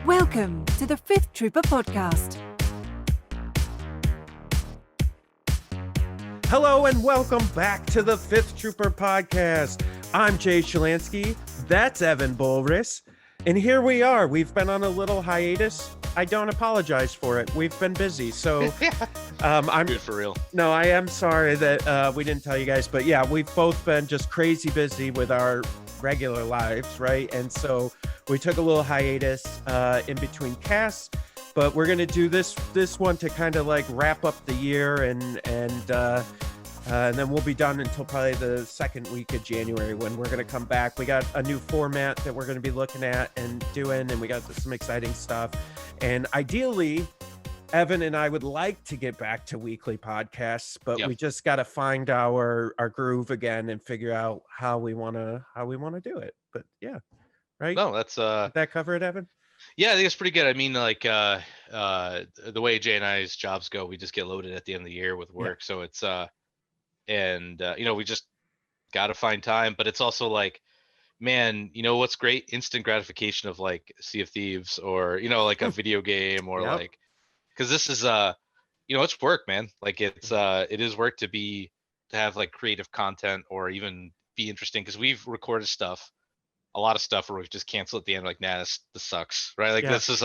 Welcome to the Fifth Trooper Podcast. Hello and welcome back to the Fifth Trooper Podcast. I'm Jay Shalansky. That's Evan Bulris. And here we are. We've been on a little hiatus. I don't apologize for it. We've been busy. So I'm Dude, for real. No, I am sorry that we didn't tell you guys. But yeah, we've both been just crazy busy with our regular lives, right? And so we took a little hiatus in between casts. But we're gonna do this one to kind of like wrap up the year, and then we'll be done until probably the second week of January when we're gonna come back. We got a new format that we're gonna be looking at and doing, and we got some exciting stuff. And ideally, Evan and I would like to get back to weekly podcasts, but we just got to find our groove again and figure out how we want to do it. But yeah, right? No, that's Did that cover it, Evan? Yeah, I think it's pretty good. I mean, like the way Jay and I's jobs go, we just get loaded at the end of the year with work. So it's we just got to find time, but it's also like, man, you know what's great? Instant gratification of like Sea of Thieves or, like a video game or like, because this is it's work, man. Like it is work to have like creative content or even be interesting, because we've recorded a lot of stuff where we just cancel at the end, like, nah, this sucks, right? Like this is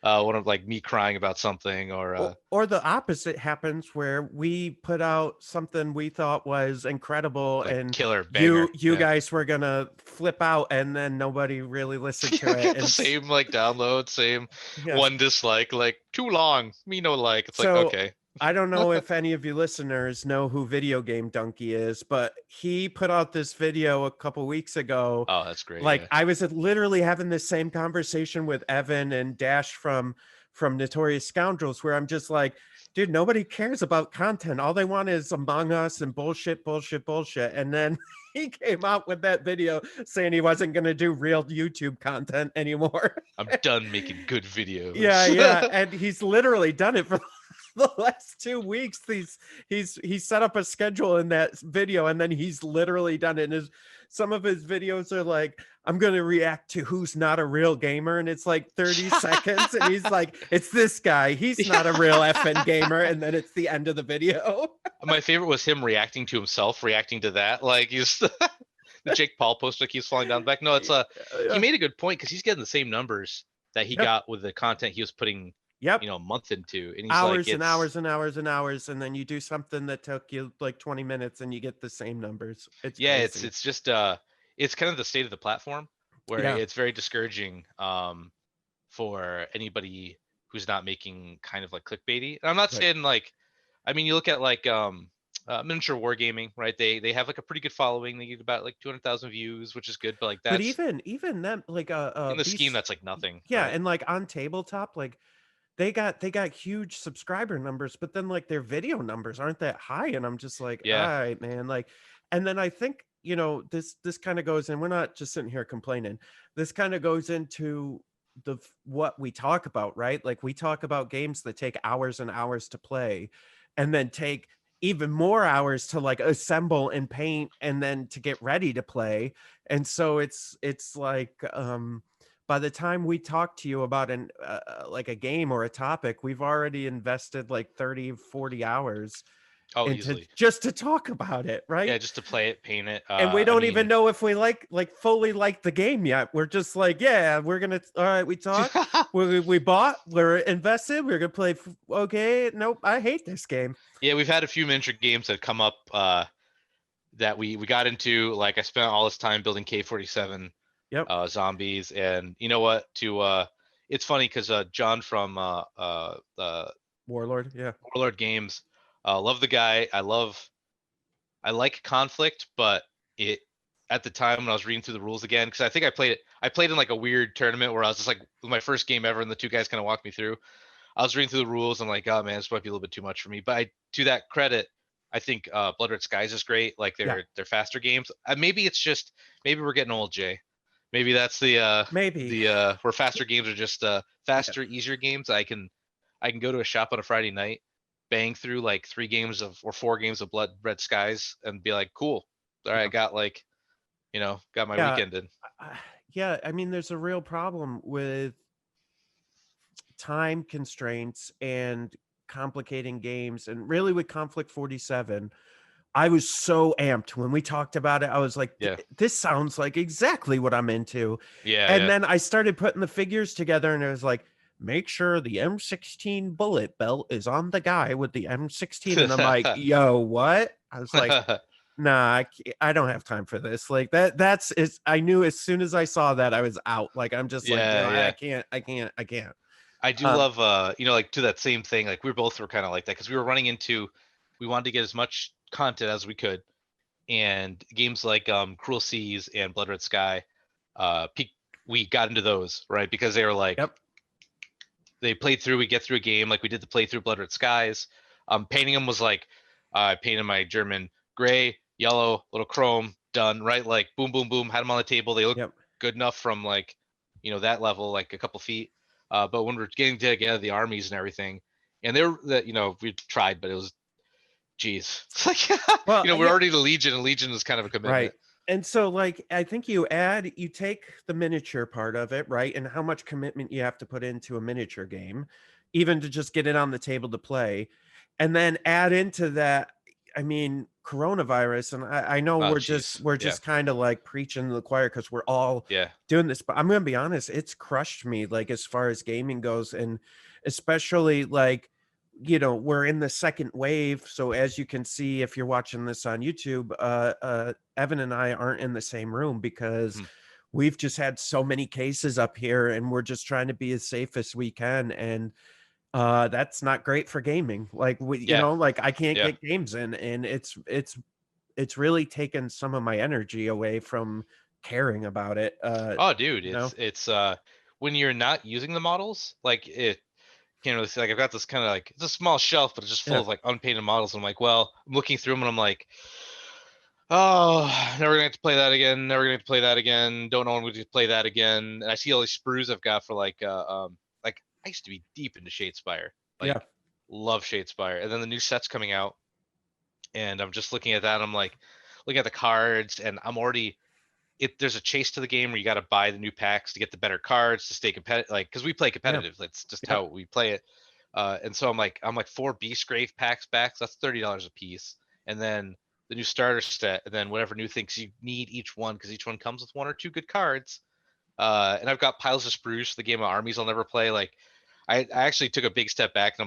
one of like me crying about something, or the opposite happens where we put out something we thought was incredible, like and killer banger. you guys were gonna flip out, and then nobody really listened to it. And same like download, same one dislike, like too long, me no like. It's so, like, okay. I don't know if any of you listeners know who Video Game Donkey is, but he put out this video a couple weeks ago. Oh, that's great. Like I was literally having this same conversation with Evan and Dash from Notorious Scoundrels, where I'm just like, dude, nobody cares about content. All they want is Among Us and bullshit. And then he came out with that video saying he wasn't going to do real YouTube content anymore. I'm done making good videos. Yeah. And he's literally done it for the last 2 weeks. He's set up a schedule in that video, and then he's literally done it. And some of his videos are like, I'm going to react to who's not a real gamer, and it's like 30 seconds, and he's like, it's this guy, he's not a real effing gamer, and then it's the end of the video. My favorite was him reacting to himself, reacting to that, like he's the Jake Paul poster keeps falling down the back. No, it's he made a good point, because he's getting the same numbers that he got with the content he was putting a month into, and he's hours like, and hours and hours and hours, and then you do something that took you like 20 minutes and you get the same numbers. It's crazy. It's just it's kind of the state of the platform where it's very discouraging for anybody who's not making kind of like clickbaity. And I'm not saying like, I mean, you look at like miniature wargaming, right? They have like a pretty good following. They get about like 200,000 views, which is good, but like that's, but even them, like in the scheme, that's like nothing. Yeah, right? and like on tabletop, like they got huge subscriber numbers, but then like their video numbers aren't that high, and I'm just like, all right, man. Like, and then I think this kind of goes, and we're not just sitting here complaining. This kind of goes into what we talk about, right? Like we talk about games that take hours and hours to play, and then take even more hours to like assemble and paint, and then to get ready to play. And so it's like by the time we talk to you about like a game or a topic, we've already invested like 30-40 hours just to talk about it, right? Yeah, just to play it, paint it, and we don't even know if we fully like the game yet. We're just like, we're gonna, all right, we talk, we bought, we're invested, we're gonna play. Okay, nope, I hate this game. Yeah, we've had a few miniature games that come up that we got into. Like I spent all this time building K-47 zombies, and you know what, it's funny because John from Warlord Games, love the guy. I like conflict, but at the time when I was reading through the rules again, because I think I played in like a weird tournament where I was just like, it was my first game ever, and the two guys kind of walked me through. I was reading through the rules, I'm like, oh man, this might be a little bit too much for me. But to that credit, I think Blood Red Skies is great. Like they're faster games. Maybe we're getting old, Jay. Maybe that's where faster games are just faster, easier games. I can go to a shop on a Friday night, bang through like 4 games of Blood Red Skies, and be like, cool. All right, I got like, got my weekend in. Yeah, I mean, there's a real problem with time constraints and complicating games, and really with Conflict 47, I was so amped when we talked about it. I was like, Yeah. this sounds like exactly what I'm into. Yeah. And Yeah. then I started putting the figures together, and it was like, make sure the M16 bullet belt is on the guy with the M16. And I'm like, yo, what? I was like, nah, I don't have time for this. Like that's is I knew as soon as I saw that I was out. Like I'm just like, Yeah, yo, yeah. I can't. I do love, like to that same thing. Like we both were kind of like that because we were running into, we wanted to get as much content as we could, and games like Cruel Seas and Blood Red Sky, we got into those right because they were like, Yep. they played through. We get through a game like we did the playthrough Blood Red Skies. Painting them was like, I painted my German gray, yellow, little chrome, done right. Like boom, boom, boom. Had them on the table. They look good enough from like, that level, like a couple feet. But when we're getting together the armies and everything, and they're that we tried, but it was, geez, it's like Well, we're already the Legion, and Legion is kind of a commitment. Right. And so like I think you take the miniature part of it, right? And how much commitment you have to put into a miniature game, even to just get it on the table to play. And then add into that, I mean, coronavirus. And I know we're just kind of like preaching to the choir because we're all doing this, but I'm gonna be honest, it's crushed me like as far as gaming goes, and especially like we're in the second wave. So as you can see, if you're watching this on YouTube, Evan and I aren't in the same room because we've just had so many cases up here, and we're just trying to be as safe as we can. And that's not great for gaming. Like like I can't get games in, and it's really taken some of my energy away from caring about it. Oh, dude, it's when you're not using the models, like it can't really see. Like I've got this kind of like, it's a small shelf, but it's just full of like unpainted models. I'm like, well, I'm looking through them and I'm like, oh, never gonna have to play that again. Never gonna have to play that again. Don't know when we play that again. And I see all these sprues I've got for like I used to be deep into Shadespire. Like love Shadespire. And then the new set's coming out, and I'm just looking at that. I'm like looking at the cards, and I'm already, there's a chase to the game where you got to buy the new packs to get the better cards to stay competitive, like because we play competitive. That's just how we play it. And so I'm like 4 Beast Grave packs back, so that's $30 a piece, and then the new starter set, and then whatever new things you need each one, because each one comes with 1 or 2 good cards. And I've got piles of spruce, the game of armies I'll never play. Like I actually took a big step back, and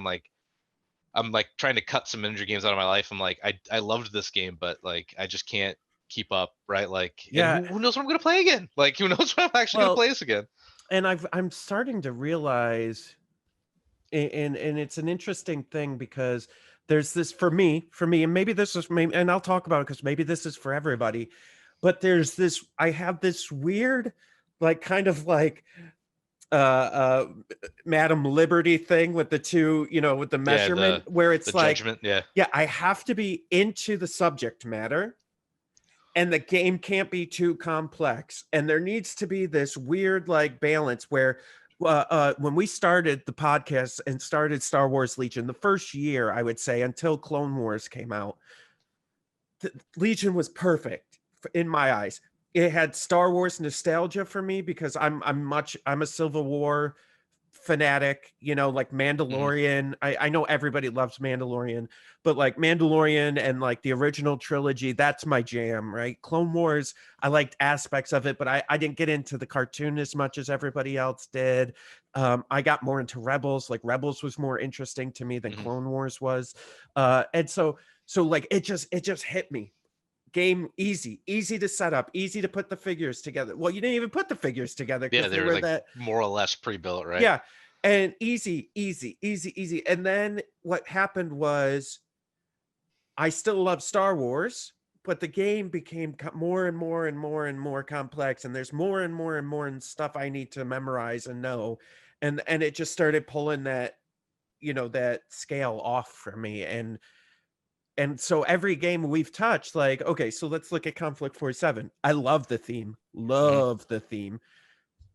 I'm like trying to cut some miniature games out of my life. I'm like, I loved this game, but like I just can't keep up, right? Like, and who knows when I'm gonna play again? Like, who knows when I'm actually gonna play this again? And I'm starting to realize, and it's an interesting thing because there's this for me, and maybe this is maybe, and I'll talk about it because maybe this is for everybody, but there's this, I have this weird, like kind of like Madam Liberty thing with the 2, with the measurement, where it's like judgment, I have to be into the subject matter, and the game can't be too complex, and there needs to be this weird like balance where when we started the podcast and started Star Wars Legion, the first year, I would say, until Clone Wars came out, Legion was perfect in my eyes. It had Star Wars nostalgia for me because I'm a Civil War fanatic, like Mandalorian. I know everybody loves Mandalorian, but like Mandalorian and like the original trilogy, that's my jam, right? Clone Wars, I liked aspects of it, but I didn't get into the cartoon as much as everybody else did. I got more into Rebels. Like Rebels was more interesting to me than Clone Wars was. And so like it just hit me. Game easy to set up, easy to put the figures together. Well, you didn't even put the figures together because they were like more or less pre-built, right? Yeah, and easy. And then what happened was, I still love Star Wars, but the game became more and more complex, and there's more and more stuff I need to memorize and know, and it just started pulling that that scale off for me. And so every game we've touched, like, okay, so let's look at Conflict 47. I love the theme. The theme.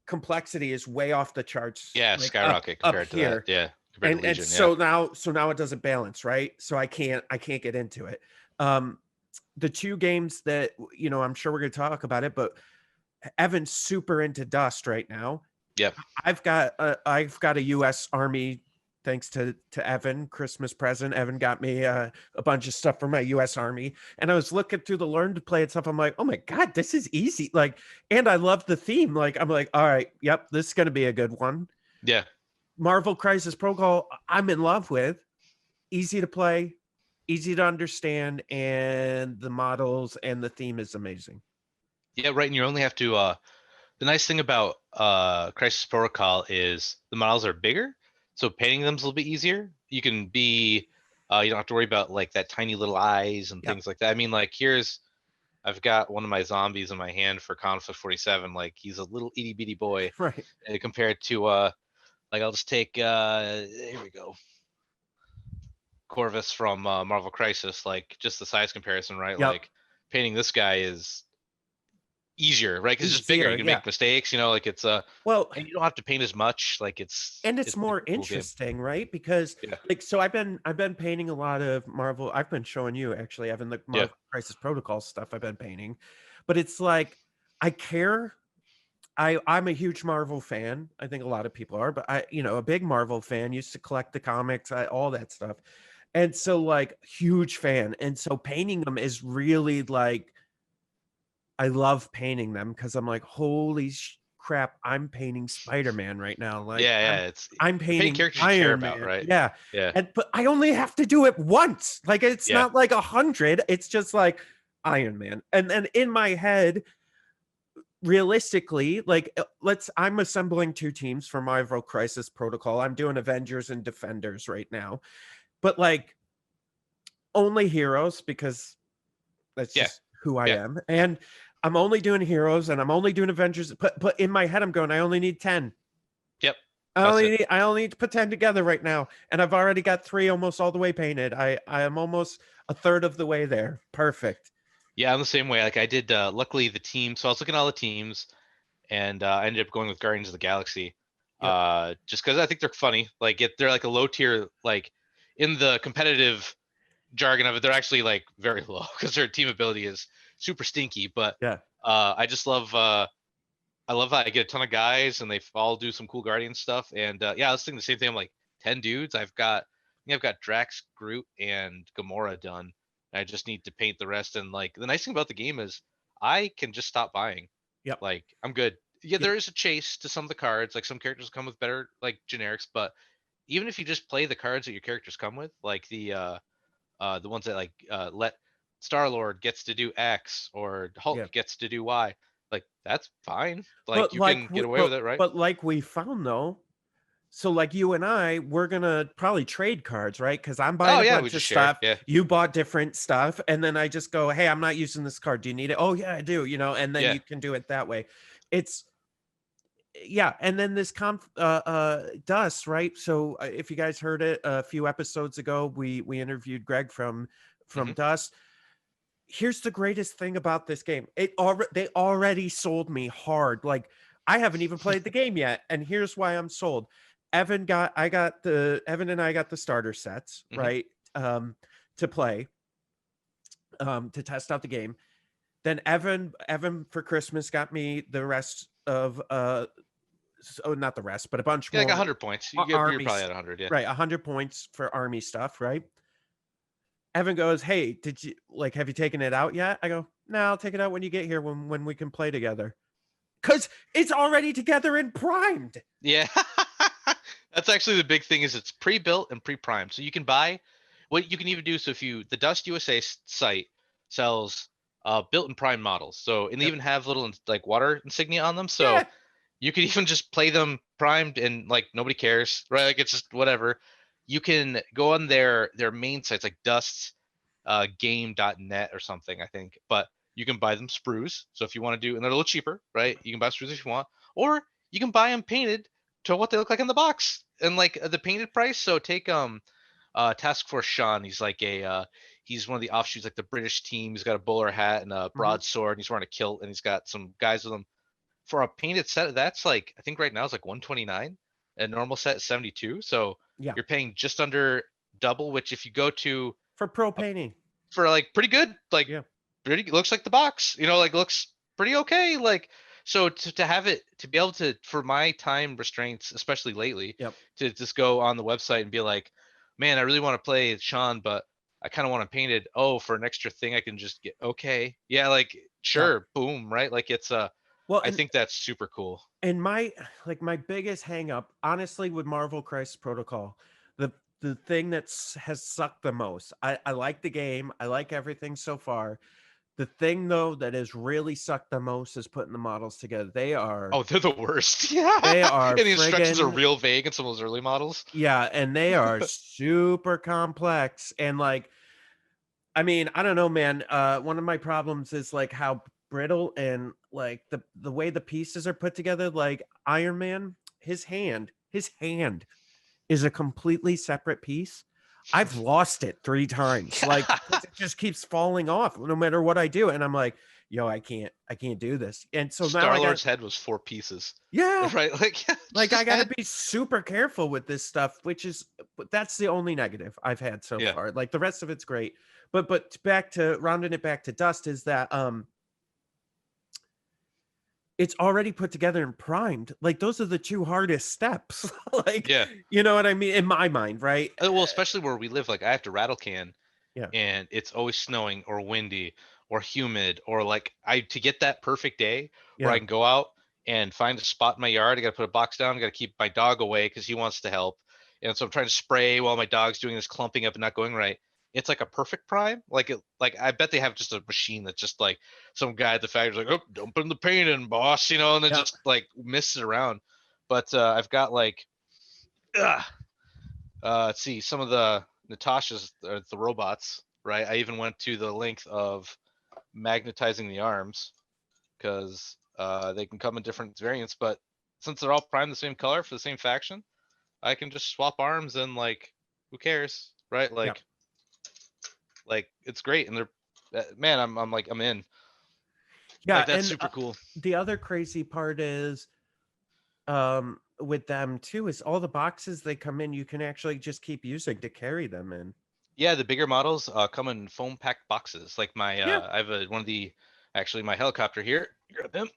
Complexity is way off the charts. Yeah, like skyrocket compared to that. Yeah. And Legion, so now it doesn't balance, right? So I can't get into it. The 2 games that I'm sure we're gonna talk about it, but Evan's super into Dust right now. Yep. I've got a U.S. Army. Thanks to Evan, Christmas present. Evan got me a bunch of stuff for my U.S. Army, and I was looking through the learn to play and stuff. I'm like, oh my god, this is easy. Like, and I love the theme. Like, I'm like, all right, yep, this is gonna be a good one. Yeah. Marvel Crisis Protocol, I'm in love with. Easy to play, easy to understand, and the models and the theme is amazing. Yeah, right. And you only have to the nice thing about Crisis Protocol is the models are bigger, so painting them's a little bit easier. You can be you don't have to worry about like that tiny little eyes and things like that. I mean, like I've got one of my zombies in my hand for Conflict 47. Like he's a little itty bitty boy, right? Compared to like I'll just take here we go, Corvus from Marvel Crisis. Like just the size comparison, right? Yep. Like painting this guy is easier, right? Because it's just bigger. You can make mistakes, like it's well, and you don't have to paint as much. Like it's more interesting, right? Because like, so I've been painting a lot of Marvel. I've been showing you actually, Evan, the Marvel Crisis Protocol stuff I've been painting, but it's like I care. I'm a huge Marvel fan. I think a lot of people are, but a big Marvel fan. Used to collect the comics, all that stuff, and so like huge fan. And so painting them is really like, I love painting them because I'm like, holy crap, I'm painting Spider-Man right now. Like, I'm painting characters Iron you care Man. about, right? Yeah. Yeah. But I only have to do it once. Like, it's not like 100. It's just like Iron Man. And then in my head, realistically, like, I'm assembling 2 teams for Marvel Crisis Protocol. I'm doing Avengers and Defenders right now, but like only heroes because that's just who I am. And I'm only doing heroes and I'm only doing Avengers, but in my head I'm going, I only need 10. Yep. I only need to put 10 together right now, and I've already got 3 almost all the way painted. I am almost a third of the way there. Perfect. Yeah, I'm the same way. Like I did luckily the team, so I was looking at all the teams and I ended up going with Guardians of the Galaxy. Just because I think they're funny. Like they're like a low tier, like in the competitive jargon of it, they're actually like very low because their team ability is super stinky. But I just love I love that I get a ton of guys and they all do some cool Guardian stuff. And I was thinking the same thing. I'm like 10 dudes. I've got Drax, Groot, and Gamora done. I just need to paint the rest. And like the nice thing about the game is I can just stop buying. Yep. Like I'm good. Yeah, there is a chase to some of the cards. Like some characters come with better like generics, but even if you just play the cards that your characters come with, like the ones that like let Star-Lord gets to do X or Hulk gets to do Y, like that's fine. Like but you can get away with it, right? But like we found though, so like you and I, we're gonna probably trade cards, right? Because I'm buying a bunch of stuff. You bought different stuff, and then I just go, hey, I'm not using this card. Do you need it? Oh yeah, I do. And then you can do it that way. It's and then this Dust, right? So if you guys heard it a few episodes ago, we interviewed Greg from Dust. Here's the greatest thing about this game. They already sold me hard. Like I haven't even played the game yet, and here's why I'm sold. Evan and I got the starter sets, right? To play, to test out the game. Then Evan for Christmas got me the rest of not the rest, but a bunch more. Like 100 points. You're probably at 100, Right, 100 points for army stuff, right? Evan goes, hey, have you taken it out yet? I go, no, I'll take it out when you get here when we can play together. Because it's already together and primed. Yeah. That's actually the big thing is it's pre-built and pre-primed. So you can buy what you can even do. So if the Dust USA site sells built and primed models. So, and they even have little like water insignia on them. So you could even just play them primed and like nobody cares, right? Like it's just whatever. You can go on their main sites like Dust's game.net or something, I think. But you can buy them sprues. So if you want to do, and they're a little cheaper, right? You can buy sprues if you want, or you can buy them painted to what they look like in the box and like the painted price. So take Task Force Sean. He's like he's one of the offshoots, like the British team. He's got a bowler hat and a broadsword. And he's wearing a kilt, and he's got some guys with him. For a painted set, that's like I think right now it's like 129. A normal set is 72. So you're paying just under double. Which if you go to for pro painting for like pretty good, like pretty looks like the box. Like looks pretty okay. Like So to have it, to be able to, for my time restraints, especially lately, Yep. to just go on the website and be like, man, I really want to play Sean, but I kind of want to paint it. Oh, for an extra thing, I can just get, okay. Yeah, like, sure, boom, right? Like it's Well, I think that's super cool. and my biggest hang up, honestly, with Marvel Crisis Protocol, the thing has sucked the most. I like the game. I like everything so far. The thing though that has really sucked the most is putting the models together. Oh, they're the worst. Yeah. They are And the instructions are friggin' real vague in some of those early models. yeah, and they are super complex. And like, I mean, I don't know, man. One of my problems is like how brittle and like the way the pieces are put together. Like Iron Man, his hand is a completely separate piece. I've lost it 3 times. Like it just keeps falling off no matter what I do. And I'm like, yo, I can't do this. And so now I Star-Lord's got, head was 4 pieces. yeah, Right? Like, like I just gotta had- be super careful with this stuff, but that's the only negative I've had so Yeah. far. Like the rest of it's great. But back to rounding it back to Dust is that it's already put together and primed. Like those are the 2 hardest steps. Like, Yeah. you know what I mean? In my mind, right? Well, especially where we live, like I have to rattle can, Yeah. and it's always snowing or windy or humid, or like to get that perfect day where I Yeah. can go out and find a spot in my yard. I got to put a box down. I got to keep my dog away because he wants to help, and so I'm trying to spray while my dog's doing this clumping up and not going right. It's like a perfect prime. Like I bet they have just a machine that's just like some guy at the factory's like, oh, dumping the paint in, boss, you know, and then Yeah. just like misses around. But I've got like, let's see, some of the Natasha's, the robots, right? I even went to the length of magnetizing the arms because they can come in different variants, but since they're all primed the same color for the same faction, I can just swap arms and like, who cares, right? Like it's great, and they're man, I'm like, I'm in. Yeah, Like that's and super cool. the other crazy part is with them too is all the boxes they come in, you can actually just keep using to carry them in. Yeah, the bigger models come in foam packed boxes. Like my Yeah. I have one of the, actually my helicopter here. Grab him.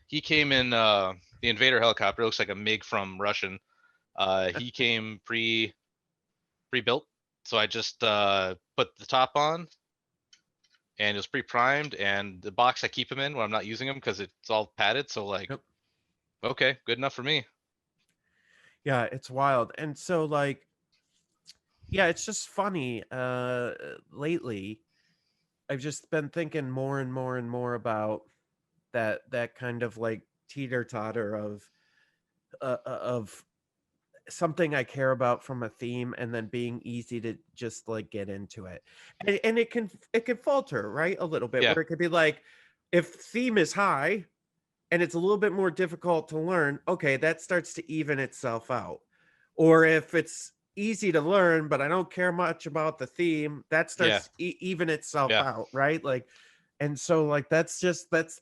He came in the Invader helicopter. Looks like a MiG from Russian. He came pre-built, so I just put the top on, and it was pre-primed. And the box I keep him in when I'm not using him because it's all padded. So like, Yep. Okay, good enough for me. Yeah, it's wild. And so like, yeah, it's just funny. Lately, I've just been thinking more and more and more about that kind of like teeter totter of something I care about from a theme and then being easy to just like get into it. And it can falter, right? A little bit Yeah. where it could be like if theme is high and it's a little bit more difficult to learn, okay, that starts to even itself out. Or if it's easy to learn, but I don't care much about the theme, that starts even itself out, right? Like, and so like that's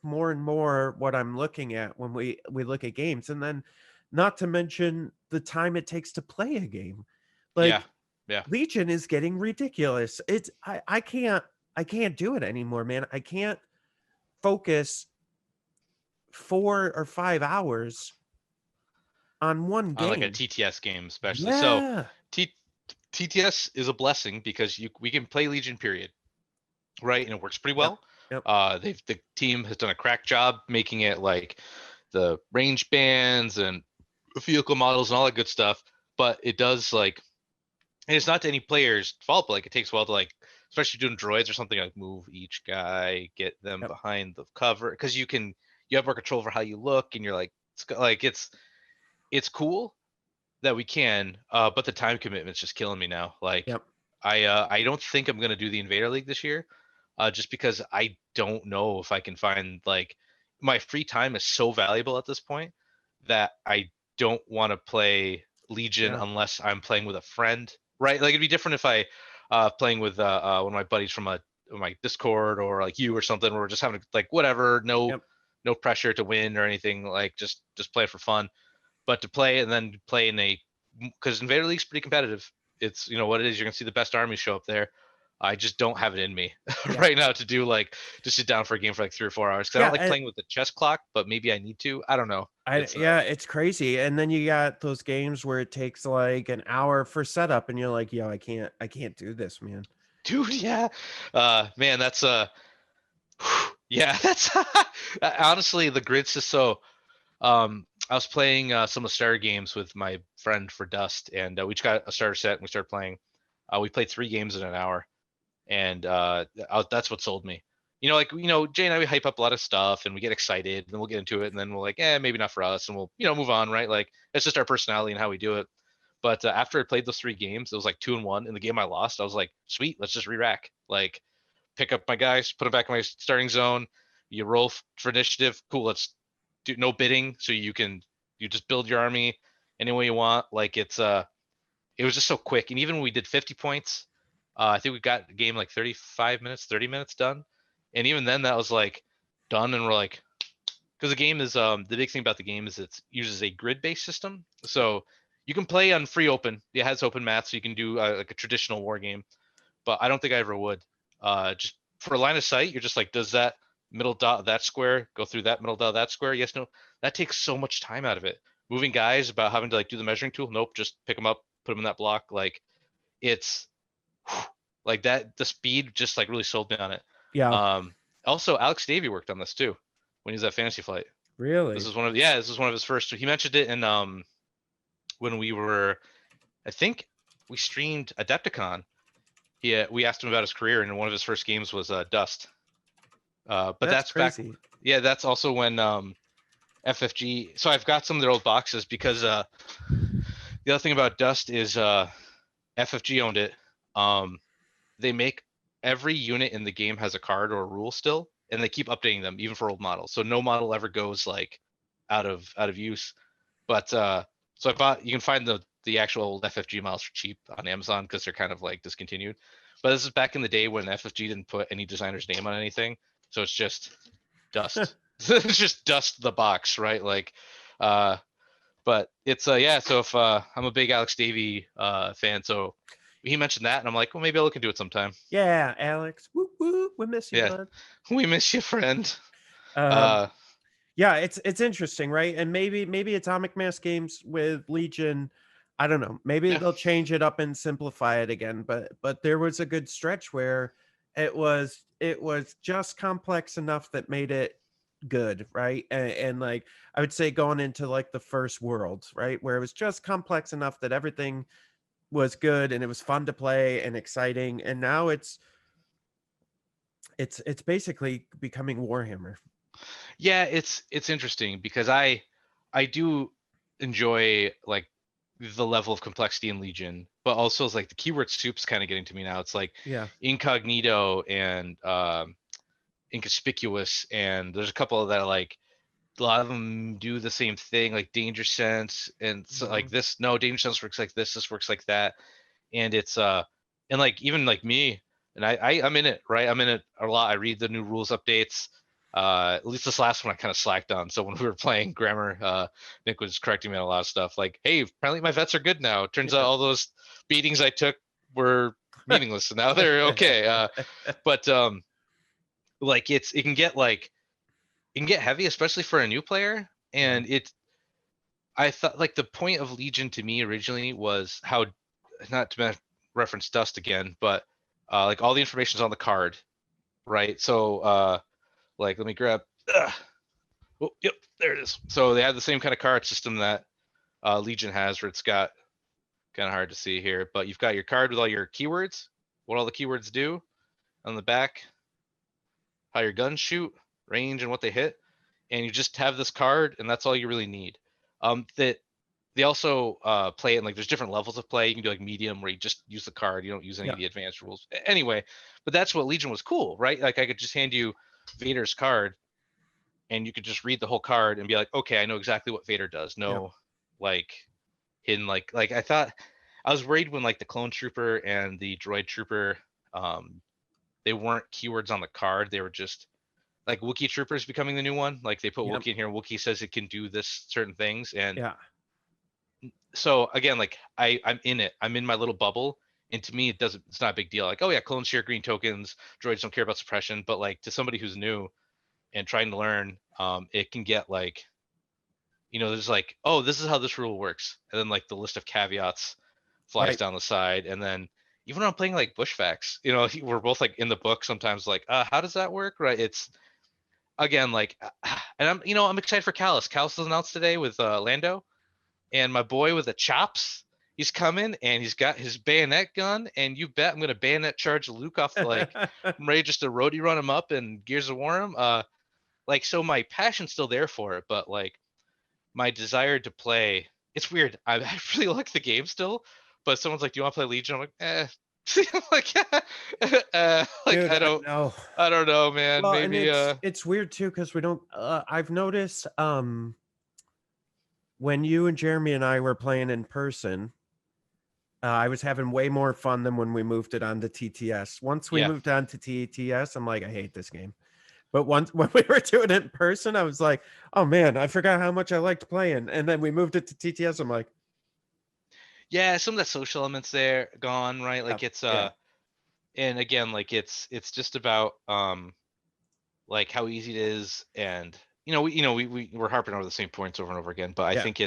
more and more what I'm looking at when we look at games. And then not to mention the time it takes to play a game. Like Legion is getting ridiculous. It's I can't do it anymore, man. I can't focus 4 or 5 hours on one game. On like a TTS game, especially. Yeah. So TTS is a blessing because we can play Legion, period. Right, and it works pretty well. Yep. The team has done a crack job making it like the range bands and vehicle models and all that good stuff. But it does like, and it's not to any player's fault, but like it takes a while to like, especially doing droids or something, like move each guy, get them behind the cover, because you have more control over how you look, and you're like it's cool that we can, but the time commitment's just killing me now. Like I don't think I'm gonna do the Invader League this year, just because I don't know if I can find, like, my free time is so valuable at this point that I don't want to play Legion unless I'm playing with a friend, right? Like it'd be different if I playing with one of my buddies from my Discord, or like you or something, where we're just having like whatever, no pressure to win or anything, like just play for fun. But to play and then play in because Invader League's pretty competitive. It's, you know what it is, you're gonna see the best armies show up there. I just don't have it in me Yeah. right now to do like to sit down for a game for like 3 or 4 hours. Cause I Yeah, don't like playing with the chess clock, but maybe I need to. I don't know. It's yeah, it's crazy. And then you got those games where it takes like an hour for setup, and you're like, yo, I can't do this, man. dude, yeah. Man, that's yeah, that's honestly the grid's just so I was playing some of the starter games with my friend for Dust, and we just got a starter set and we started playing. We played 3 games in an hour, and that's what sold me. Jay and I, we hype up a lot of stuff and we get excited, and then we'll get into it, and then we're like, maybe not for us, and we'll move on, right? Like it's just our personality and how we do it. But after I played those 3 games, it was like 2-1. In the game I lost, I was like, sweet, let's just re-rack. Like, pick up my guys, put them back in my starting zone. You roll for initiative. Cool, let's do no bidding, so you just build your army any way you want. Like it was just so quick. And even when we did 50 points, I think we got the game like 35 minutes, 30 minutes done. And even then that was like done, and we're like, because the game is the big thing about the game is it uses a grid-based system. So you can play on free open. It has open math, so you can do like a traditional war game. But I don't think I ever would. Just for a line of sight, you're just like, does that middle dot of that square go through that middle dot of that square? Yes, no. That takes so much time out of it. Moving guys about having to like do the measuring tool. Nope, just pick them up, put them in that block. Like it's like that. The speed just like really sold me on it. Yeah. Also, Alex Davey worked on this too when he was at Fantasy Flight. Really? This is one of his first. He mentioned it in when we were, I think we streamed Adepticon. We asked him about his career, and one of his first games was Dust. But that's crazy. back. Yeah, that's also when FFG. So I've got some of their old boxes because the other thing about Dust is FFG owned it. They make every unit in the game has a card or a rule still, and they keep updating them even for old models. So no model ever goes like out of use. But so I bought. You can find the actual old FFG models for cheap on Amazon because they're kind of like discontinued. But this is back in the day when FFG didn't put any designer's name on anything, so it's just Dust. It's just Dust the box, right? Like, but it's yeah. So if I'm a big Alex Davey fan, so he mentioned that, and I'm like, well, maybe I'll look into it sometime. Yeah, Alex. Woo woo. We miss you, bud. We miss you, friend. Yeah, it's interesting, right? And maybe Atomic Mass Games with Legion, I don't know. Maybe they'll change it up and simplify it again. But there was a good stretch where it was just complex enough that made it good, right? And like I would say going into like the first world, right, where it was just complex enough that everything was good and it was fun to play and exciting. And now it's basically becoming Warhammer. Yeah, it's interesting because I do enjoy like the level of complexity in Legion, but also it's like the keyword soup's kind of getting to me now. It's like incognito and inconspicuous, and there's a couple of that are like a lot of them do the same thing, like danger sense, and so like this danger sense works like this works like that, and it's and like even like me, and I'm in it, right? I'm in it a lot. I read the new rules updates. At least this last one I kind of slacked on. So when we were playing Grammar, Nick was correcting me on a lot of stuff. Like, hey, apparently my vets are good now. Turns out all those beatings I took were meaningless, and now they're okay. But like it can get heavy, especially for a new player. And I thought like the point of Legion to me originally was how, not to reference Dust again, but like all the information's on the card, right? So like, let me grab. Oh, yep, there it is. So they have the same kind of card system that Legion has, where it's got kind of hard to see here, but you've got your card with all your keywords, what all the keywords do on the back, how your guns shoot, range, and what they hit, and you just have this card, and that's all you really need. That they also play it in like there's different levels of play. You can do like medium, where you just use the card, you don't use any of the advanced rules. Anyway, but that's what Legion was cool, right? Like I could just hand you Vader's card, and you could just read the whole card and be like, okay, I know exactly what Vader does. No, like hidden, like I thought. I was worried when like the Clone Trooper and the Droid Trooper, they weren't keywords on the card. They were just like Wookiee Troopers becoming the new one. Like they put Wookiee in here, and Wookiee says it can do this certain things, and so again, like I'm in it. I'm in my little bubble, And to me, it's not a big deal. Like, oh yeah, clones share green tokens, droids don't care about suppression. But like to somebody who's new and trying to learn, it can get like, there's like, oh, this is how this rule works. And then like the list of caveats flies down the side. And then even when I'm playing like Bushfax, we're both like in the book sometimes like, how does that work? Right. It's again, like, and I'm excited for Callus. Callus was announced today with Lando, and my boy with the chops, he's coming and he's got his bayonet gun, and you bet I'm gonna bayonet charge Luke off like I'm ready just to roadie run him up and Gears of War him. Like, so my passion's still there for it, but like my desire to play, it's weird. I really like the game still, but someone's like, "Do you want to play Legion?" I'm like, eh. I'm like, like Dude, I don't know. I don't know, man. Well, Maybe and it's weird too because we don't. I've noticed when you and Jeremy and I were playing in person, I was having way more fun than when we moved it on to TTS. Once we moved on to TTS, I'm like, I hate this game. But once when we were doing it in person, I was like, oh man, I forgot how much I liked playing. And then we moved it to TTS. I'm like, yeah, some of the social elements there gone, right? Like it's yeah. And again, like it's just about like how easy it is, and we're harping over the same points over and over again, but I think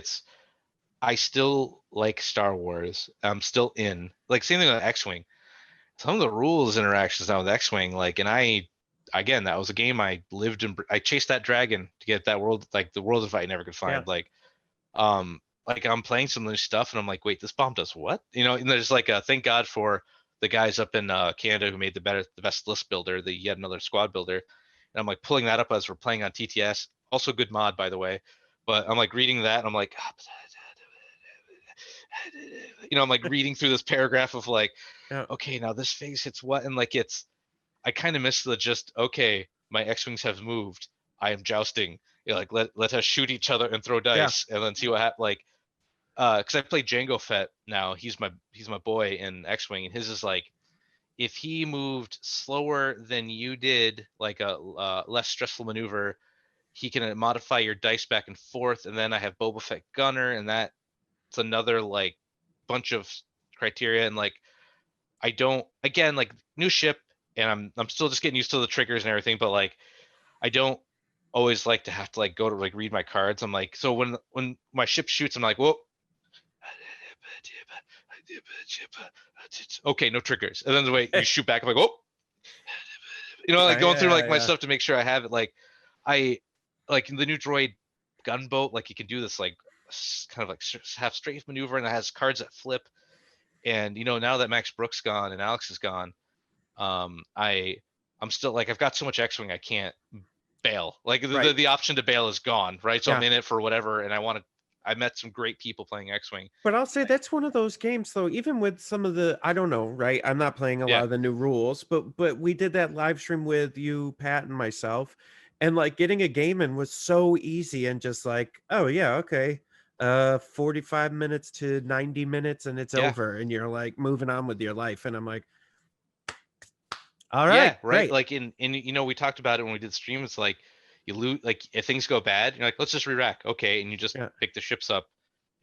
I still like Star Wars. I'm still in, like, same thing with X-Wing. Some of the rules interactions now with X-Wing, like, and again, that was a game I lived in. I chased that dragon to get that world, like the world fight I never could find. Like I'm playing some new stuff and I'm like, wait, this bomb does what? And there's like a thank God for the guys up in Canada who made the best list builder, the yet another squad builder. And I'm like pulling that up as we're playing on TTS. Also good mod, by the way. But I'm like reading that and I'm like, I'm like reading through this paragraph of like, okay, now this phase hits what? And like I kind of miss the just, okay, my X-Wings have moved. I am jousting. Like let us shoot each other and throw dice and then see what happens. Like, because I play Jango Fett now. He's my boy in X-Wing, and his is like, if he moved slower than you did, like a less stressful maneuver, he can modify your dice back and forth. And then I have Boba Fett Gunner, and that's another like bunch of criteria. And like I don't, again, like new ship, and I'm still just getting used to the triggers and everything, but like I don't always like to have to like go to like read my cards. I'm like, so when my ship shoots, I'm like, whoa. Okay, no triggers. And then the way you shoot back, I'm like, oh, like going through like my stuff to make sure I have it. Like I like the new droid gunboat, like you can do this like kind of like half strafe maneuver, and it has cards that flip. And now that Max Brooks gone and Alex is gone, I'm still like, I've got so much X-Wing I can't bail. Like the option to bail is gone, right? So I'm in it for whatever, and I met some great people playing X-Wing. But I'll say that's one of those games, though, even with some of the, I don't know, right? I'm not playing a lot of the new rules, but we did that live stream with you, Pat, and myself, and like getting a game in was so easy and just like, oh yeah, okay, 45 minutes to 90 minutes and it's over, and you're like moving on with your life, and I'm like, all right, right. great. Like in we talked about it when we did stream. It's like you lose, like if things go bad, you're like, let's just re-rack, okay, and you just pick the ships up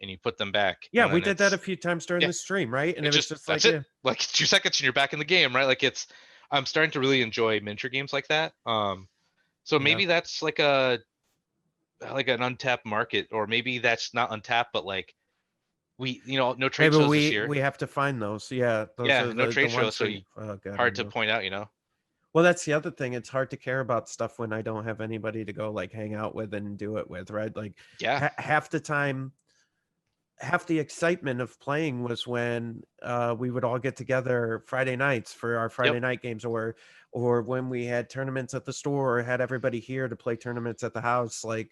and you put them back. Yeah, we did that a few times during the stream, right? And it was just like, like 2 seconds and you're back in the game, right? Like I'm starting to really enjoy miniature games like that. So maybe that's like an untapped market, or maybe that's not untapped, but like no trade shows this year. We have to find those. Yeah, those are no trade shows, so hard to point out. Well, that's the other thing. It's hard to care about stuff when I don't have anybody to go like hang out with and do it with, right? Like half the time, half the excitement of playing was when we would all get together Friday nights for our Friday night games, or when we had tournaments at the store, or had everybody here to play tournaments at the house. Like,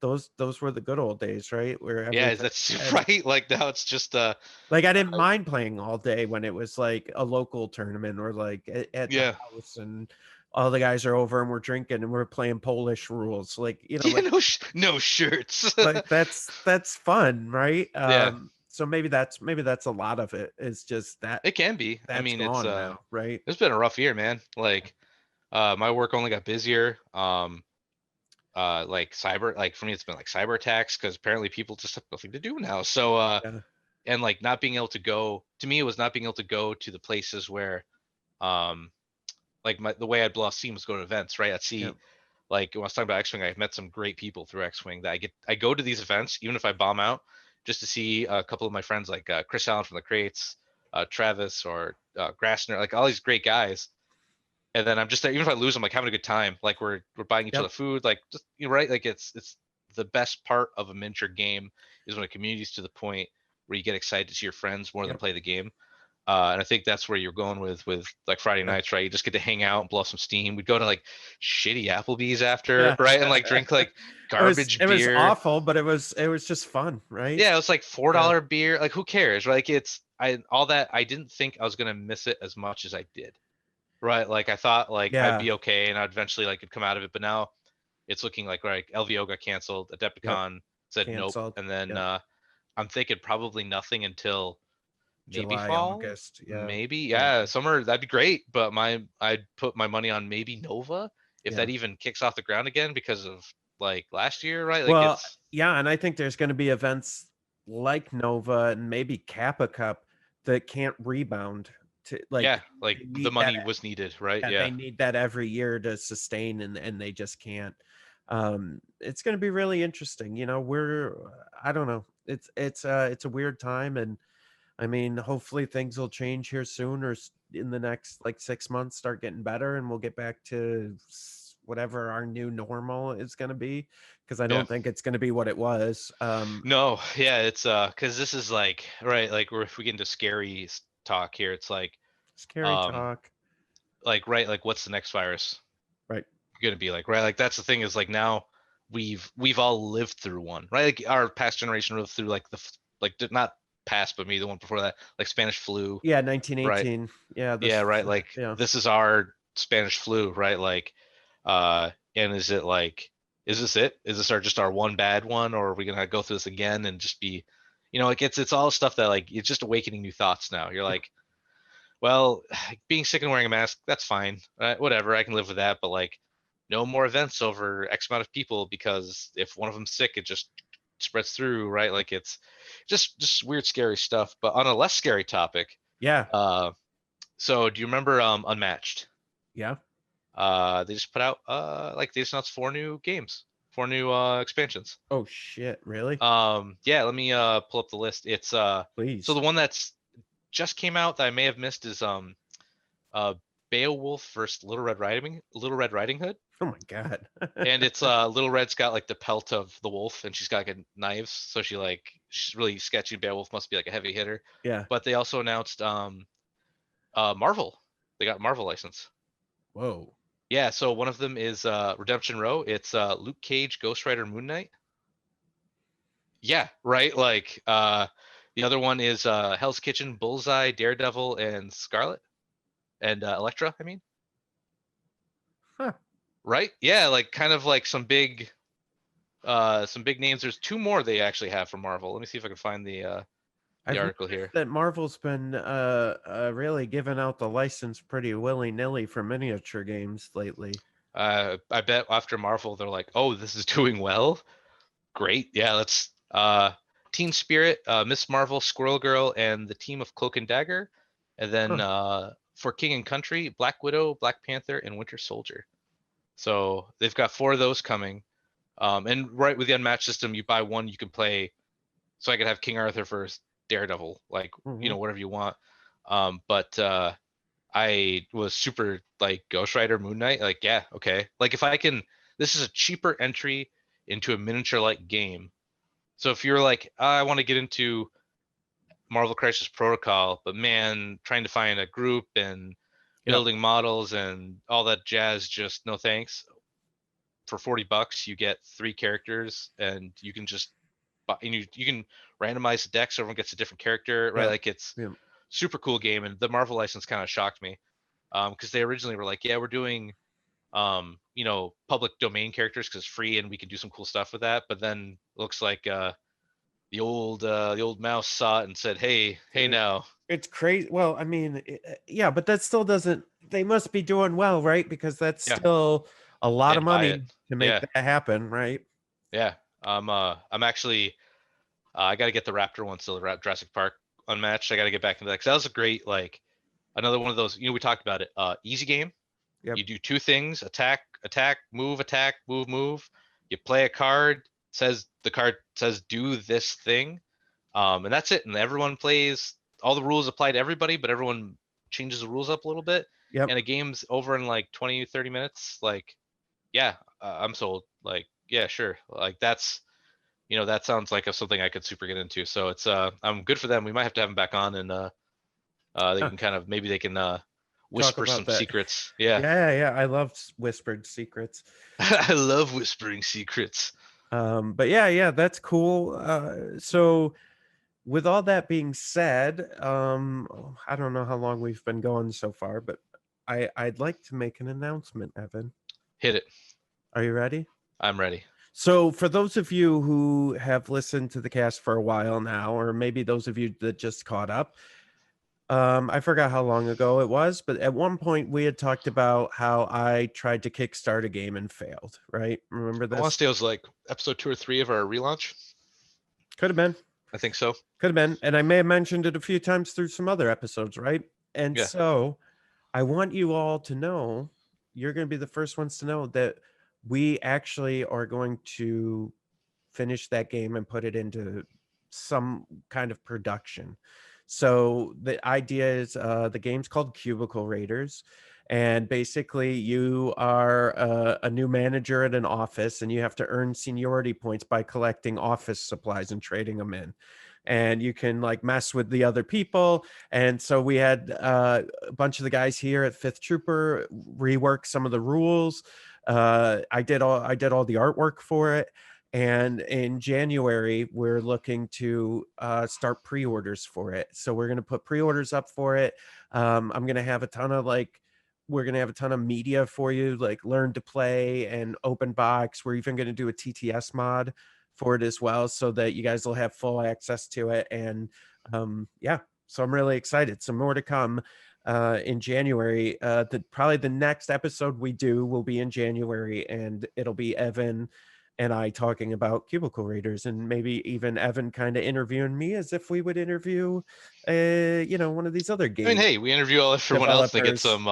those were the good old days, right? Where that's right. Like now it's just like I didn't mind playing all day when it was like a local tournament, or like at the house, and all the guys are over and we're drinking and we're playing Polish rules, like like, no shirts. like that's fun, right? So maybe that's a lot of it. It's just that it can be. I mean, it's now, right? It's been a rough year, man. Like my work only got busier. Like cyber, like for me it's been like cyber attacks, because apparently people just have nothing to do now. So and like not being able to go to me, it was not being able to go to the places where, like the way I'd blow off steam was go to events, right? At sea. Yeah. Like when I was talking about X-Wing, I've met some great people through X-Wing that I go to these events, even if I bomb out, just to see a couple of my friends like Chris Allen from the Crates, Travis or Grassner, like all these great guys. And then I'm just there, even if I lose, I'm like having a good time. Like we're buying each Yep. other food, like just right. Like it's the best part of a miniature game is when a community is to the point where you get excited to see your friends more than Yep. play the game. And I think that's where you're going with like Friday nights, right? You just get to hang out and blow some steam. We'd go to like shitty Applebee's after, right? And like drink like garbage it was beer. awful, but it was just fun, right? Yeah, it was like $4 beer. Like who cares? Like it's all that. I didn't think I was gonna miss it as much as I did. Right. Like I thought like I'd be okay and I'd eventually like could come out of it. But now it's looking like LVO got canceled. Adepticon said Canceled. nope. And then I'm thinking probably nothing until maybe July, fall, August. maybe summer. That'd be great, but I'd put my money on maybe Nova if that even kicks off the ground again because of like last year, right? Like well, and I think there's going to be events like Nova and maybe Kappa Cup that can't rebound to like the money was needed, right? They need that every year to sustain, and they just can't. It's going to be really interesting. I don't know. It's a weird time, and I mean, hopefully things will change here soon or in the next like 6 months, start getting better, and we'll get back to whatever our new normal is going to be. Because I don't think it's going to be what it was. No, it's because this is like right, like if we get into scary talk here, it's like scary talk. Like right, like what's the next virus? Right. Going to be like right, like that's the thing is like now we've all lived through one, right? Like our past generation lived through like not past, but me, the one before that, like Spanish flu. Yeah, 1918. Right? Yeah, right. Like this is our Spanish flu, right? Like, and is it like, is this it? Is this just our one bad one, or are we gonna go through this again and just be, like it's all stuff that like it's just awakening new thoughts now. You're like, well, being sick and wearing a mask, that's fine, whatever, I can live with that, but like, no more events over X amount of people because if one of them's sick, it just spreads through, right? Like it's just weird, scary stuff. But on a less scary topic, so do you remember Unmatched? Yeah. They just put out they just announced 4 new games, 4 new expansions. Oh shit, really? Yeah, let me pull up the list. It's please. So the one that's just came out that I may have missed is Beowulf versus Little Red Riding Hood. Oh my god. And it's Little Red's got like the pelt of the wolf and she's got like knives, so she's really sketchy. Beowulf must be like a heavy hitter. Yeah. But they also announced Marvel. They got Marvel license. Whoa. Yeah, so one of them is Redemption Row. It's Luke Cage, Ghost Rider, Moon Knight. Yeah, right. Like the other one is Hell's Kitchen, Bullseye, Daredevil, and Scarlet, and Elektra. I mean. Huh. Right? Yeah, like kind of like some big names. There's 2 more they actually have from Marvel. Let me see if I can find the article here. That Marvel's been really giving out the license pretty willy-nilly for miniature games lately. I bet after Marvel they're like, oh, this is doing well. Great. Yeah, let's Teen Spirit, Miss Marvel, Squirrel Girl, and the team of Cloak and Dagger. And then for King and Country, Black Widow, Black Panther, and Winter Soldier. So they've got 4 of those coming. And right with the Unmatched system, you buy one, you can play. So I could have King Arthur versus Daredevil, like, whatever you want. But I was super like Ghost Rider, Moon Knight. Like, yeah, okay. Like if I can, this is a cheaper entry into a miniature like game. So if you're like, I want to get into Marvel Crisis Protocol, but man, trying to find a group and building models and all that jazz, just no thanks. For $40 you get 3 characters and you can just you can randomize the deck so everyone gets a different character, right? Like it's super cool game. And the Marvel license kind of shocked me because they originally were like, yeah, we're doing public domain characters because it's free and we can do some cool stuff with that. But then it looks like the old mouse saw it and said, hey now. It's crazy. Well, I mean, yeah, but that still doesn't, they must be doing well, right? Because that's still a lot of money to make that happen, right? Yeah. I'm actually I got to get the Raptor one still, the Jurassic Park Unmatched. I got to get back into that because that was a great, like, another one of those. We talked about it. Easy game. Yep. You do two things: attack, move, move. You play a card. The card says do this thing, and that's it. And everyone plays. All the rules apply to everybody, but everyone changes the rules up a little bit. Yep. And a game's over in like 20, 30 minutes. Like, yeah, I'm sold. Like, yeah, sure. Like that sounds like something I could super get into. So it's I'm good for them. We might have to have them back on, and they can kind of, maybe they can whisper some secrets. Yeah. Yeah. I love whispered secrets. I love whispering secrets. But yeah, that's cool. So with all that being said, I don't know how long we've been going so far, but I'd like to make an announcement, Evan. Hit it. Are you ready? I'm ready. So for those of you who have listened to the cast for a while now, or maybe those of you that just caught up, I forgot how long ago it was, but at one point we had talked about how I tried to kickstart a game and failed, right? Remember I want to this? say it was like episode 2 or 3 of our relaunch. Could have been. I think so. Could have been. And I may have mentioned it a few times through some other episodes, right? And Yeah. so I want you all to know, you're going to be the first ones to know that we actually are going to finish that game and put it into some kind of production. So the idea is the game's called Cubicle Raiders. And basically you are a new manager at an office, and you have to earn seniority points by collecting office supplies and trading them in. And you can like mess with the other people. And so we had a bunch of the guys here at Fifth Trooper rework some of the rules. I did all the artwork for it. And in January, we're looking to start pre-orders for it. So we're going to put pre-orders up for it. I'm going to have a ton of we're going to have a ton of media for you, like Learn to Play and Open Box. We're even going to do a TTS mod for it as well, so that you guys will have full access to it. And yeah, so I'm really excited. Some more to come in January. Probably the next episode we do will be in January, and it'll be Evan and I talking about Cubicle Raiders, and maybe even Evan kind of interviewing me as if we would interview, one of these other games. I mean, hey, we interview all everyone else to get some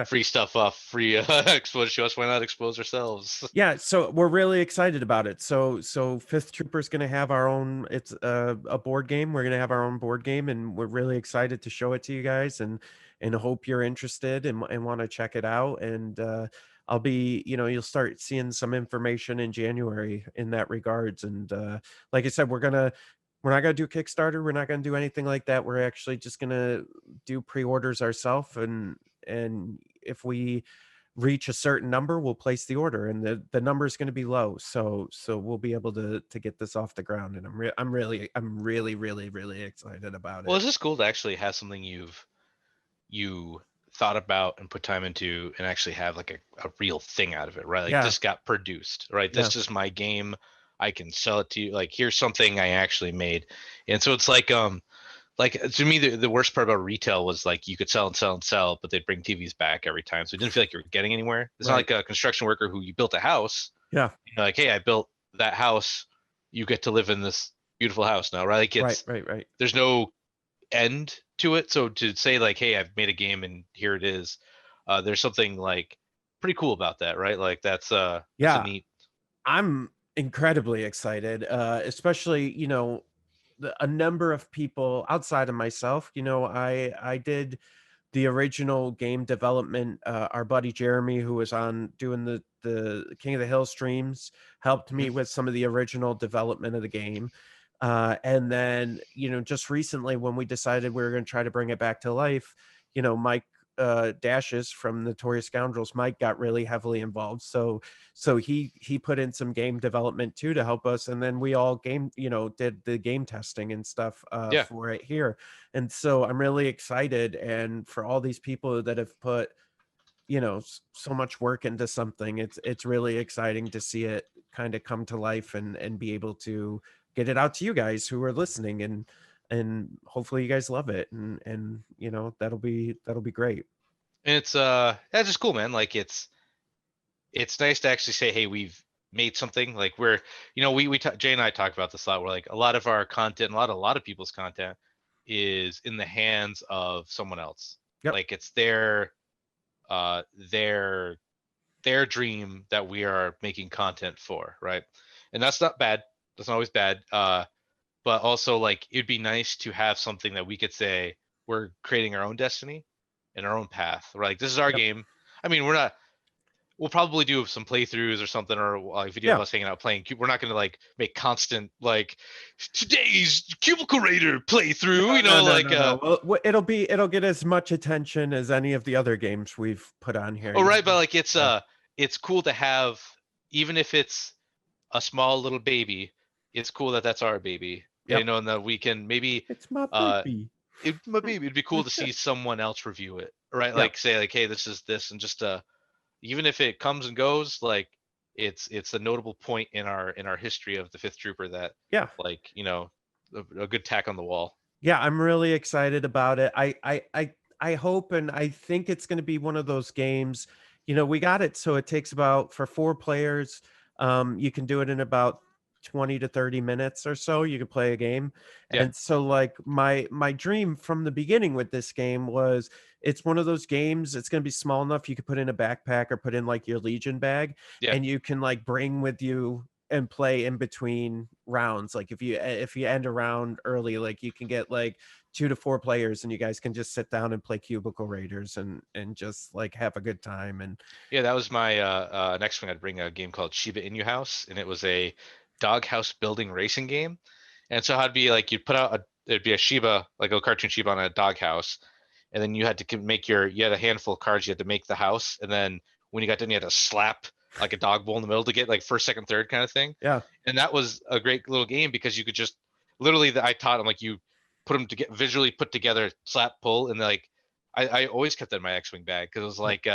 free stuff off, free exposure to us. Why not expose ourselves? Yeah, so we're really excited about it. So Fifth Trooper is going to have our own. It's a board game. We're going to have our own board game, and we're really excited to show it to you guys, and hope you're interested and want to check it out. And I'll be, you'll start seeing some information in January in that regards. And like I said, we're not going to do Kickstarter. We're not going to do anything like that. We're actually just going to do pre-orders ourselves. And if we reach a certain number, we'll place the order, and the number is going to be low. So we'll be able to get this off the ground. And I'm really excited about it. Well, it's just cool to actually have something you thought about and put time into, and actually have like a real thing out of it, right? Like this got produced, right? This is my game. I can sell it to you. Like, here's something I actually made. And so it's like to me, the worst part about retail was like you could sell and sell and sell, but they'd bring TVs back every time. So it didn't feel like you were getting anywhere. It's not like a construction worker who you built a house. Yeah. Like, hey, I built that house. You get to live in this beautiful house now, right? Like it's right. There's no end to it. So to say like, hey, I've made a game and here it is, there's something like pretty cool about that, right? Like that's neat. I'm incredibly excited, especially a number of people outside of myself. I did the original game development. Our buddy Jeremy, who was on doing the King of the Hill streams, helped me with some of the original development of the game. And then, just recently when we decided we were going to try to bring it back to life, Mike Dashes from Notorious Scoundrels, Mike got really heavily involved. So he put in some game development too to help us. And then we all did the game testing and stuff for it here. And so I'm really excited. And for all these people that have put, so much work into something, it's really exciting to see it kind of come to life and be able to get it out to you guys who are listening, and hopefully you guys love it, and that'll be great. And it's that's just cool, man. Like it's nice to actually say, hey, we've made something. Like we're, Jay and I talk about this a lot. We're like, a lot of our content, a lot of people's content is in the hands of someone else. Yep. Like it's their dream that we are making content for, right? And that's not bad. That's not always bad. But also like it'd be nice to have something that we could say we're creating our own destiny and our own path. Right? Like this is our Yep. game. I mean, we'll probably do some playthroughs or something, or like video Yeah. of us hanging out playing. We're not gonna like make constant like today's Cubicle Raider playthrough. No. Well, it'll get as much attention as any of the other games we've put on here. Oh right, but like it's cool to have, even if it's a small little baby. It's cool that that's our baby. Yep. You know, and that we can maybe It's my baby. my baby. It'd be cool to see someone else review it, right? Yeah. Like say like, hey, this is this, and just even if it comes and goes, like it's a notable point in our history of the Fifth Trooper that like, you know, a good tack on the wall. Yeah, I'm really excited about it. I hope and I think it's going to be one of those games. You know, we got it so it takes about, for 4 players, you can do it in about 20 to 30 minutes or so. You can play a game. Yeah. And so like my dream from the beginning with this game was, it's one of those games, it's going to be small enough you could put in a backpack or put in like your Legion bag, Yeah. and you can like bring with you and play in between rounds. Like if you end a round early, like you can get like 2 to 4 players and you guys can just sit down and play Cubicle Raiders and just like have a good time. And yeah, that was my next one. I'd bring a game called Shiba Inu House, and it was a doghouse building racing game. And so it'd be like you'd put out it'd be a Shiba, like a cartoon Shiba on a doghouse, and then you had to make you had a handful of cards you had to make the house, and then when you got done you had to slap like a dog bowl in the middle to get like first, second, third kind of thing. Yeah. And that was a great little game because you could just literally, I taught them like you put them to get visually put together, slap, pull, and like I always kept that in my X-Wing bag because it was like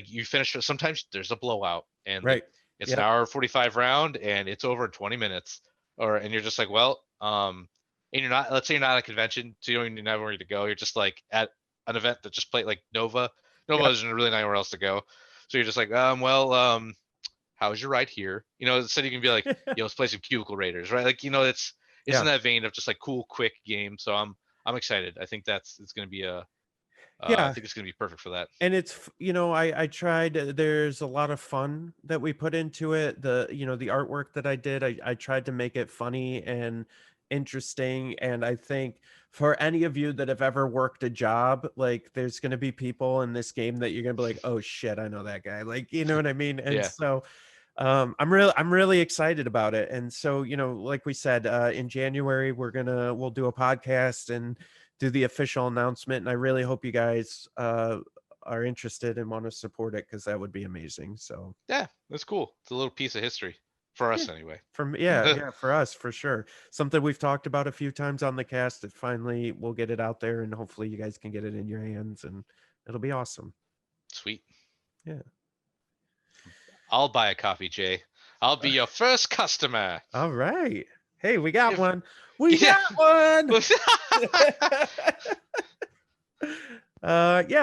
you finish it. Sometimes there's a blowout and right. It's an hour 45 round and it's over in 20 minutes, and you're just like, well, and you're not, let's say you're not at a convention, so you don't even know where to go. You're just like at an event that just played like Nova. Nova isn't really nowhere else to go. So you're just like, how's your ride here? You know, instead you can be like, let's play some Cubicle Raiders, right? Like, you know, it's in that vein of just like cool, quick game. So I'm excited. I think it's going to be I think it's going to be perfect for that. And it's, you know, I tried, there's a lot of fun that we put into it. The artwork that I did, I tried to make it funny and interesting. And I think for any of you that have ever worked a job, like there's going to be people in this game that you're going to be like, oh shit, I know that guy. Like, you know what I mean? And so I'm really excited about it. And so, you know, like we said, in January, we'll do a podcast and do the official announcement. And I really hope you guys are interested and want to support it, because that would be amazing. So yeah, that's cool. It's a little piece of history for us anyway. For us, for sure. Something we've talked about a few times on the cast. That finally we'll get it out there, and hopefully you guys can get it in your hands, and it'll be awesome. Sweet. Yeah. I'll buy a copy, Jay. I'll be your first customer. All right. Hey, we got one. We got one.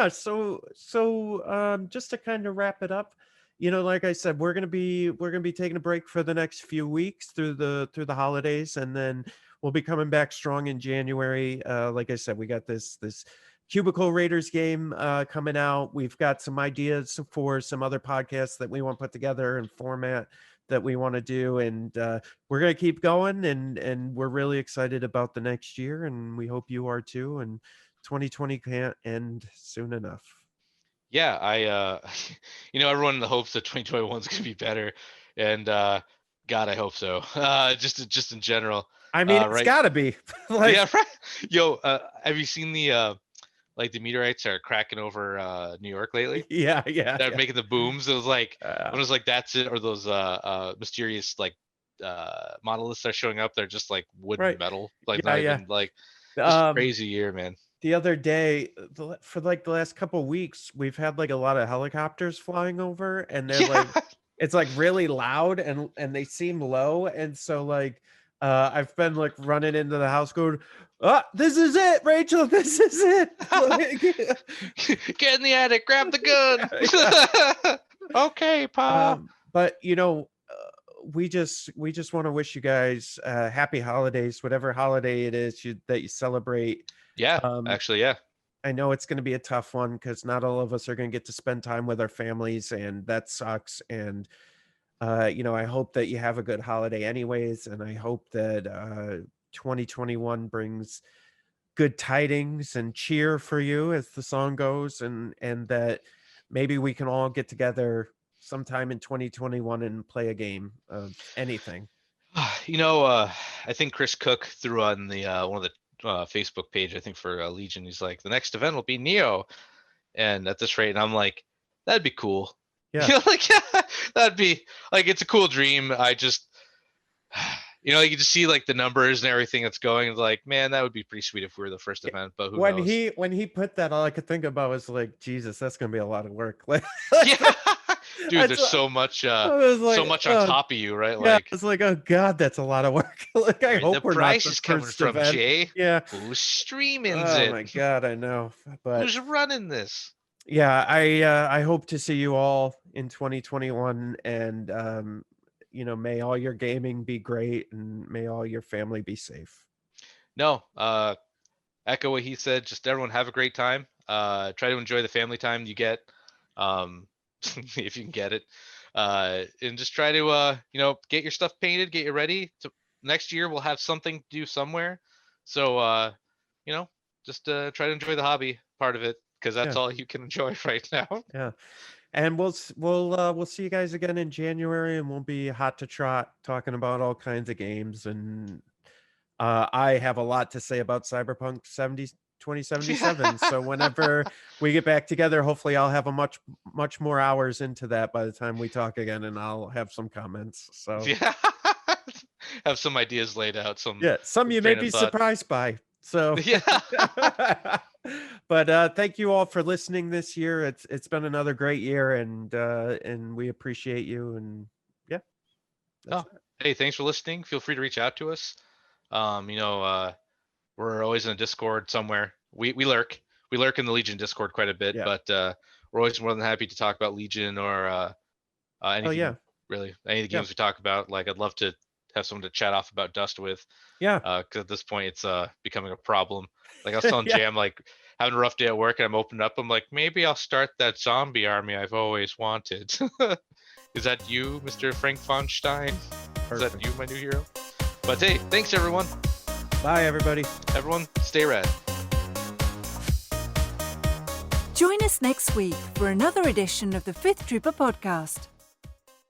So just to kind of wrap it up, you know, like I said, we're gonna be taking a break for the next few weeks through the holidays, and then we'll be coming back strong in January. Like I said, we got this Cubicle Raiders game coming out. We've got some ideas for some other podcasts that we want to put together and format that we want to do, and we're going to keep going, and we're really excited about the next year, and we hope you are too. And 2020 can't end soon enough. Yeah, I you know, everyone hopes that 2021 is going to be better, and God, I hope so. Just in general. I mean, it's got to be. Like, yeah, right. Yo, have you seen the like the meteorites are cracking over New York lately? Yeah. They're making the booms. It was like when it was like that's it, or those mysterious like monoliths are showing up. They're just like wood and metal, like not even like crazy year, man. The other day, for like the last couple of weeks, we've had like a lot of helicopters flying over, and they're like, it's like really loud, and they seem low, and so like I've been like running into the house going, this is it, Rachel, this is it. Like, get in the attic, grab the gun. Okay, Pa. But you know, we just want to wish you guys happy holidays, whatever holiday it is that you celebrate. Yeah, actually, yeah. I know it's going to be a tough one because not all of us are going to get to spend time with our families, and that sucks. And I hope that you have a good holiday anyways, and I hope that 2021 brings good tidings and cheer for you, as the song goes, and that maybe we can all get together sometime in 2021 and play a game of anything. I think Chris Cook threw on the one of the Facebook page, I think for Legion, he's like, the next event will be Neo, and at this rate, and I'm like, that'd be cool. Yeah. That'd be like, it's a cool dream. I just, you just see like the numbers and everything that's going. It's like, man, that would be pretty sweet if we were the first event. But who knows? When he put that, all I could think about was like, Jesus, that's gonna be a lot of work. Like, yeah, dude, there's so much, so much on top of you, right? Yeah, Like, it's like, oh God, that's a lot of work. Like, I hope the we're price not is coming from event. Jay. Yeah, who's streaming oh it? My God, I know, but who's running this? Yeah, I hope to see you all in 2021, and may all your gaming be great, and may all your family be safe. No, echo what he said. Just everyone have a great time. Try to enjoy the family time you get, if you can get it, and just try to get your stuff painted, get you ready. Next year we'll have something to do somewhere. So just try to enjoy the hobby part of it, because that's all you can enjoy right now. Yeah. And we'll see you guys again in January, and we'll be hot to trot talking about all kinds of games. And I have a lot to say about Cyberpunk 2077. So whenever we get back together, hopefully I'll have a much more hours into that by the time we talk again, and I'll have some comments. So yeah, have some ideas laid out. Some you may be surprised by. So yeah. But thank you all for listening this year. It's been another great year, and we appreciate you. And hey, thanks for listening. Feel free to reach out to us. We're always in a Discord somewhere. We lurk in the Legion Discord quite a bit, but we're always more than happy to talk about Legion or anything. Really, any of the games we talk about. Like, I'd love to have someone to chat off about Dust with. Because at this point it's becoming a problem. Like, I was telling Jam, like, having a rough day at work, and I'm opening up, I'm like, maybe I'll start that zombie army I've always wanted. Is that you, Mr. Frank von Stein? Is that you, my new hero? But hey, thanks everyone. Bye everybody. Everyone, stay rad. Join us next week for another edition of the Fifth Trooper podcast.